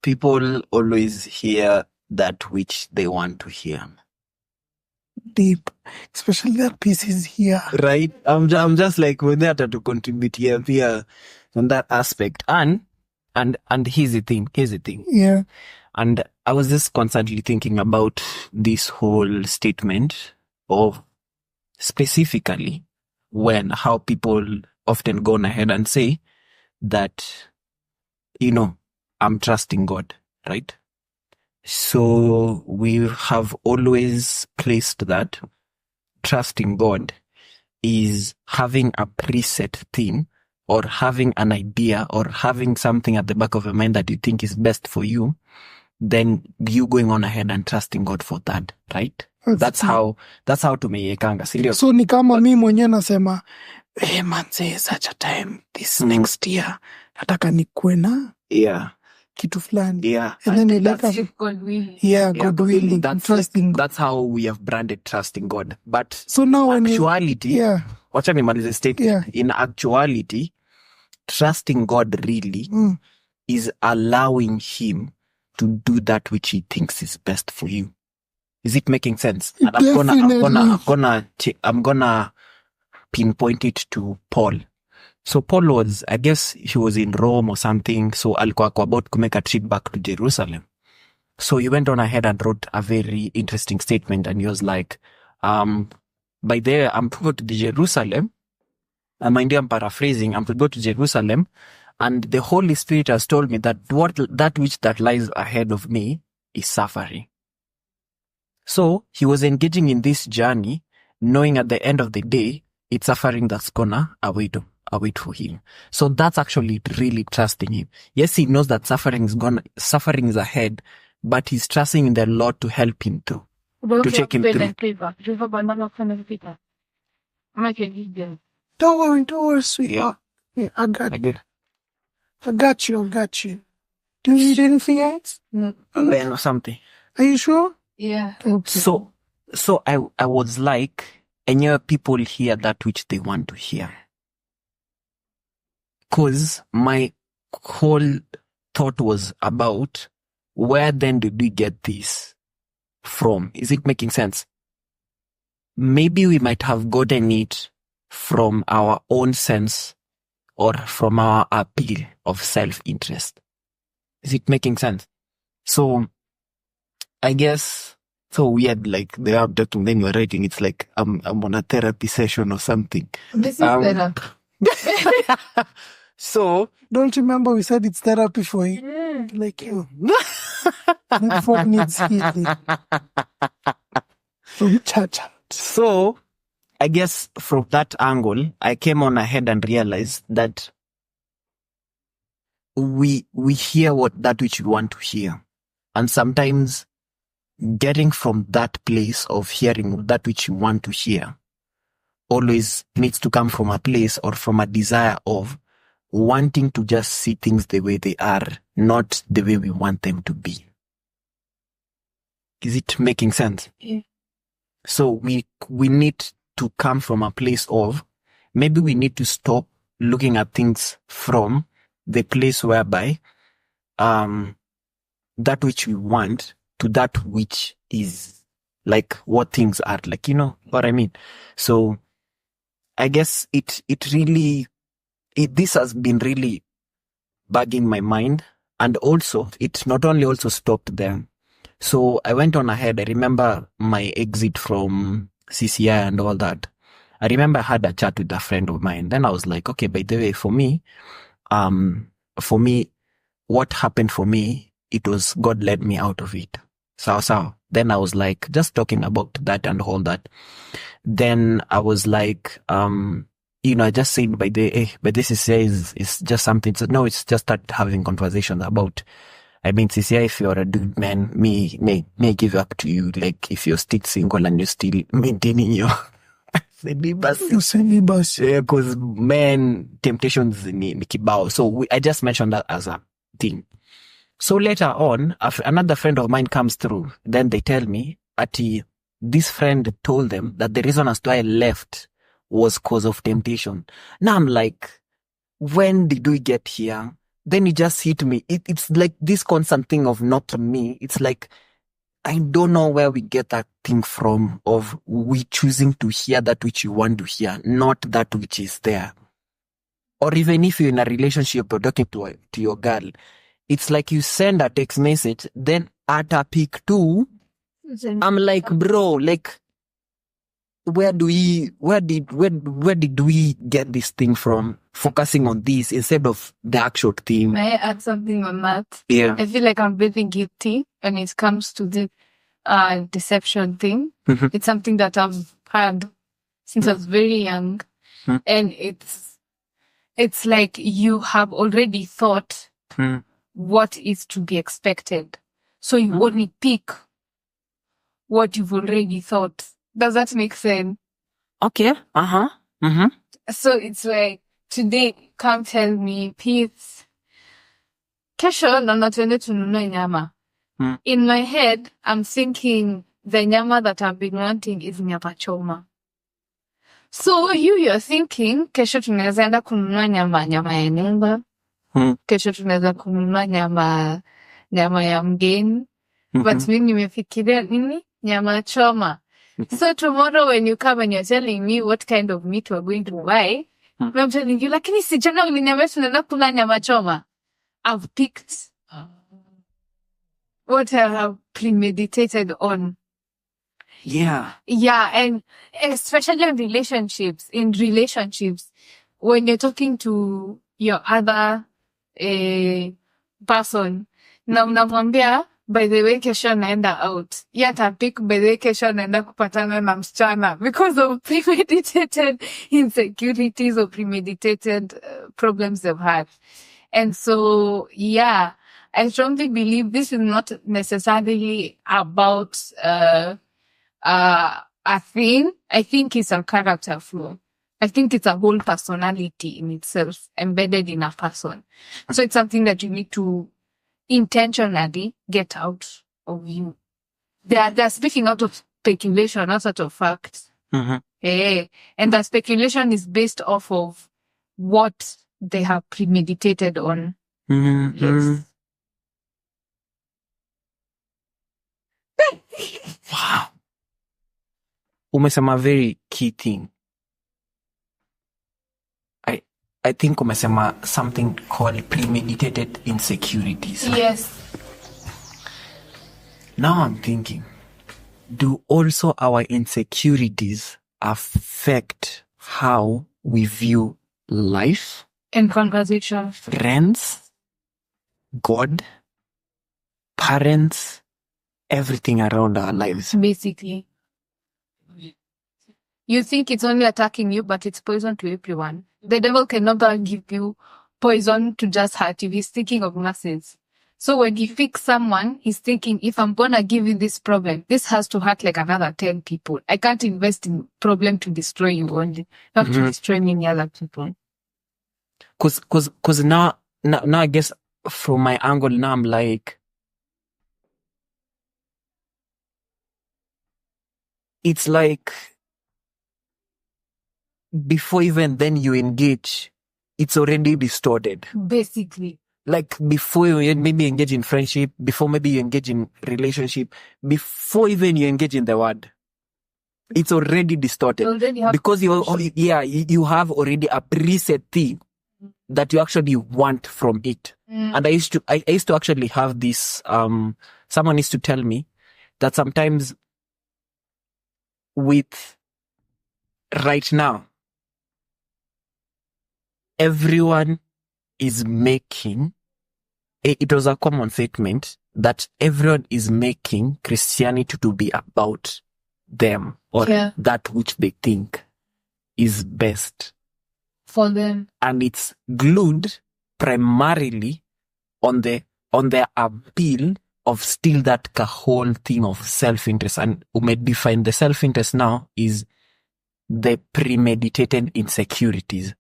People always hear that which they want to hear. Deep. Especially that piece is here. Right? I'm just like, we're there to contribute here on that aspect. And here's the thing. Yeah. And I was just constantly thinking about this whole statement of specifically how people often go on ahead and say that, I'm trusting God, right? So we have always placed that trusting God is having a preset thing or having an idea or having something at the back of your mind that you think is best for you, then you going on ahead and trusting God for that, right? That's how tumeiekanga, si ndio? So ni kama mimi mwenyewe nasema, manze, such a time this next year nataka nikuwe na kitu fulani. Yeah. And then God willing. Yeah, God willing. Trusting. That's how we have branded trusting God. But so now when actuality, wacha nimalize state. Yeah. In actuality, trusting God really is allowing him to do that which he thinks is best for you. Is it making sense? And I'm gonna pinpoint it to Paul. So Paul was, I guess he was in Rome or something. So alikuwa about to make a trip back to Jerusalem. So he went on ahead and wrote a very interesting statement. And he was like, by there, I'm to go to Jerusalem. I'm paraphrasing. I'm to go to Jerusalem. And the Holy Spirit has told me that that which lies ahead of me is suffering. So he was engaging in this journey, knowing at the end of the day, it's suffering that's gonna await for him. So that's actually really trusting him. Yes, he knows that suffering is ahead, but he's trusting in the Lord to help him to take him through. Don't worry, sweetheart. Yeah, I got you. Do you need anything else? No. Or something. Are you sure? Yeah. Okay. So I was like, and people hear that which they want to hear. Cause my whole thought was about where then did we get this from? Is it making sense? Maybe we might have gotten it from our own sense or from our appeal of self-interest. Is it making sense? So I guess so weird, like they are talking, then you're writing, it's like I'm on a therapy session or something. This is therapy. So don't remember we said it's therapy for you? Yeah. Like you. What needs healing? So I guess from that angle, I came on ahead and realized that we hear that which we want to hear. And sometimes getting from that place of hearing that which you want to hear always needs to come from a place or from a desire of wanting to just see things the way they are, not the way we want them to be. Is it making sense? Yeah. So we need to come from a place of, maybe we need to stop looking at things from the place whereby that which we want to that which is like what things are, like, you know what I mean? So I guess this has been really bugging my mind. And also it not only also stopped there. So I went on ahead. I remember my exit from CCI and all that. I remember I had a chat with a friend of mine. Then I was like, okay, by the way, for me, what happened for me, it was God led me out of it. So then I was like, just talking about that and all that. Then I was like, I just said by this is just something. So no, it's just start having conversations about, I mean, CCI, if you're a dude, man, may give up to you. Like, if you're still single and you're still maintaining your celibacy. Yeah, because man, temptations ni kibao. So I just mentioned that as a thing. So later on, another friend of mine comes through. Then they tell me, this friend told them that the reason as to why I left was cause of temptation. Now I'm like, when did we get here? then it just hit me. It's like this constant thing of not me. It's like, I don't know where we get that thing from of we choosing to hear that which you want to hear, not that which is there. Or even if you're in a relationship or talking to your girl, it's like you send a text message, then at a peak too, I'm like, bro, like, where did we get this thing from? Focusing on this instead of the actual theme. May I add something on that? Yeah. I feel like I'm very guilty when it comes to the deception thing. Mhm. It's something that I've had since I was very young. Mhm. And it's like you have already thought what is to be expected. So you only pick what you've already thought. Does that make sense? Okay. Uh-huh. Mm-hmm. So it's like, today, come tell me, Pete, kesho naona tuende tununue nyama. In my head, I'm thinking the nyama that I've been wanting is nyama choma. So you're thinking, kesho tunaweza enda kununua nyama ya nyumba. Kesho tunaweza kununua nyama ya mgeni. But mimi nimefikiria nini? Nyama choma. So tomorrow when you come and you're telling me what kind of meat we're going to buy, I'm telling you, lakini si jana uliniambia tunaenda kula nyama choma. I've picked what I have premeditated on. Yeah. Yeah, and especially in relationships, when you're talking to your other person, na mnamwambia, by the way, kesho naenda out. Yet pick, by the way, kesho naenda kupatana na msichana because of premeditated insecurities or premeditated problems they've had. And so, yeah, I strongly believe this is not necessarily about a thing. I think it's a character flaw. I think it's a whole personality in itself embedded in a person. So it's something that you need to intentionally get out of you. They're speaking out of speculation, not out of fact. Mm-hmm. And the speculation is based off of what they have premeditated on. Mm-hmm. Yes. Wow. Umesema very key thing. I think umesema something called premeditated insecurities. Yes. Now I'm thinking, do also our insecurities affect how we view life? In conversation. Friends? God? Parents? Everything around our lives. Basically. You think it's only attacking you, but it's poison to everyone. The devil can never give you poison to just hurt you. He's thinking of masses. So when he picks someone, he's thinking, if I'm gonna give you this problem, this has to hurt like another 10 people. I can't invest in problem to destroy you only. You have to destroy many other people. Cause now I guess from my angle now I'm like, it's like before even then you engage, it's already distorted. Basically. Like before you maybe engage in friendship, before maybe you engage in relationship, before even you engage in the word, it's already distorted. Because you have already a preset thing that you actually want from it. And I used to actually have this, someone used to tell me that sometimes with right now, everyone is making, it was a common statement that everyone is making Christianity to be about them or that which they think is best for them. And it's glued primarily on the appeal of still that whole theme of self-interest. And we may define the self-interest now is the premeditated insecurities.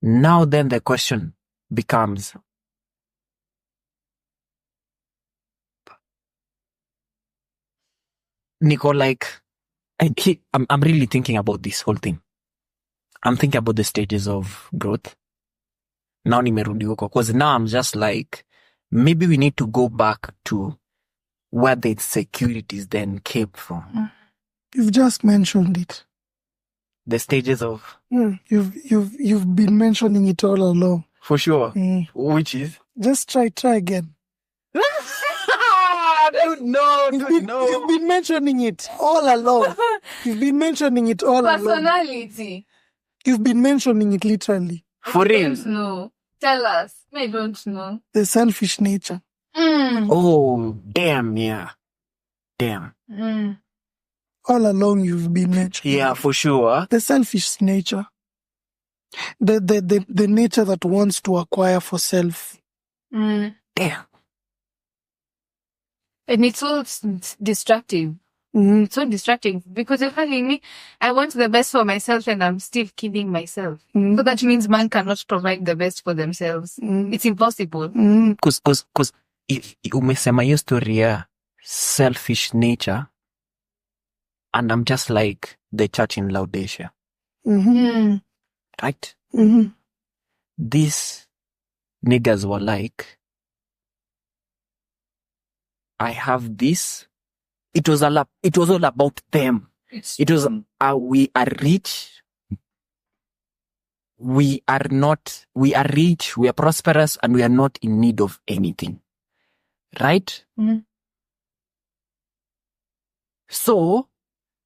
Now then the question becomes, Nico, like, I'm really thinking about this whole thing. I'm thinking about the stages of growth. Now nimerudi huko. Cause now I'm just like, maybe we need to go back to where the insecurities then came from. You've just mentioned it. The stages of... You've been mentioning it all along. For sure. Which is? Just try again. No. You've been mentioning it all along. You've been mentioning it all along. Personality. You've been mentioning it literally. For real? I don't know. Tell us. I don't know. The selfish nature. Oh, damn, yeah. Damn. All along you've been mentioning. Yeah, for sure. The selfish nature. The nature that wants to acquire for self. Damn. And it's so destructive. It's so distracting because you're telling me I want the best for myself and I'm still killing myself. So that means man cannot provide the best for themselves. It's impossible. Cause umesema hiyo story ya selfish nature, and I'm just like the church in Laodicea. Right? These niggas were like, I have this. It was all about them. It was, we are rich. We are rich, we are prosperous, and we are not in need of anything. Right? So,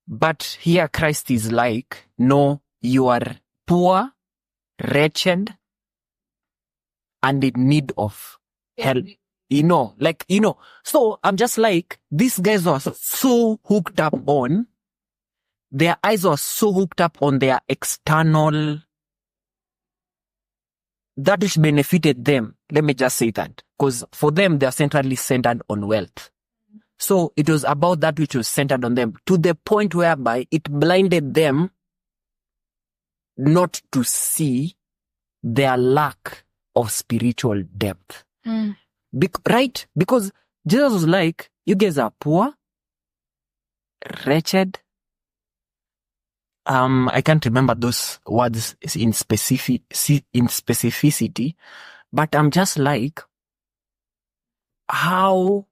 but here Christ is like, no, you are poor, wretched, and in need of help. So I'm just like, these guys are so hooked up on, their eyes are so hooked up on their external, that which benefited them. Let me just say that. Because for them, they're centrally centered on wealth. So it was about that which was centered on them, to the point whereby it blinded them not to see their lack of spiritual depth. Right? Because Jesus was like, you guys are poor, wretched. I can't remember those words in specificity, but I'm just like, how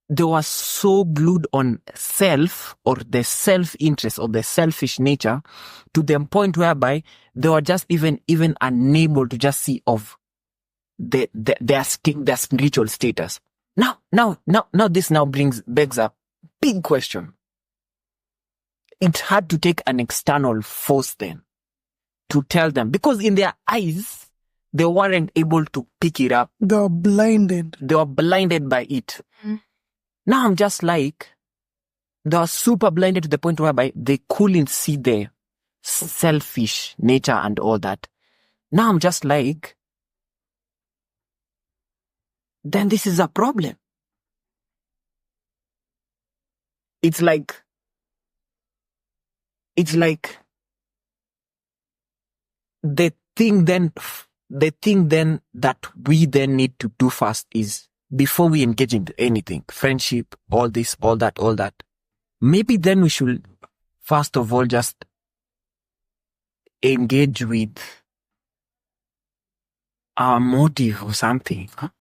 they were so glued on self, or the self-interest, or the selfish nature, to the point whereby they were just even unable to just see of their spiritual status. Now this begs a big question. It had to take an external force then to tell them, because in their eyes they weren't able to pick it up. They were blinded. They were blinded by it. Now I'm just like, they were super blinded to the point whereby they couldn't see the selfish nature and all that. Now I'm just like, then this is a problem. It's like the thing then that we then need to do first is, before we engage into anything, friendship, all this, all that, maybe then we should first of all just engage with our motive or something.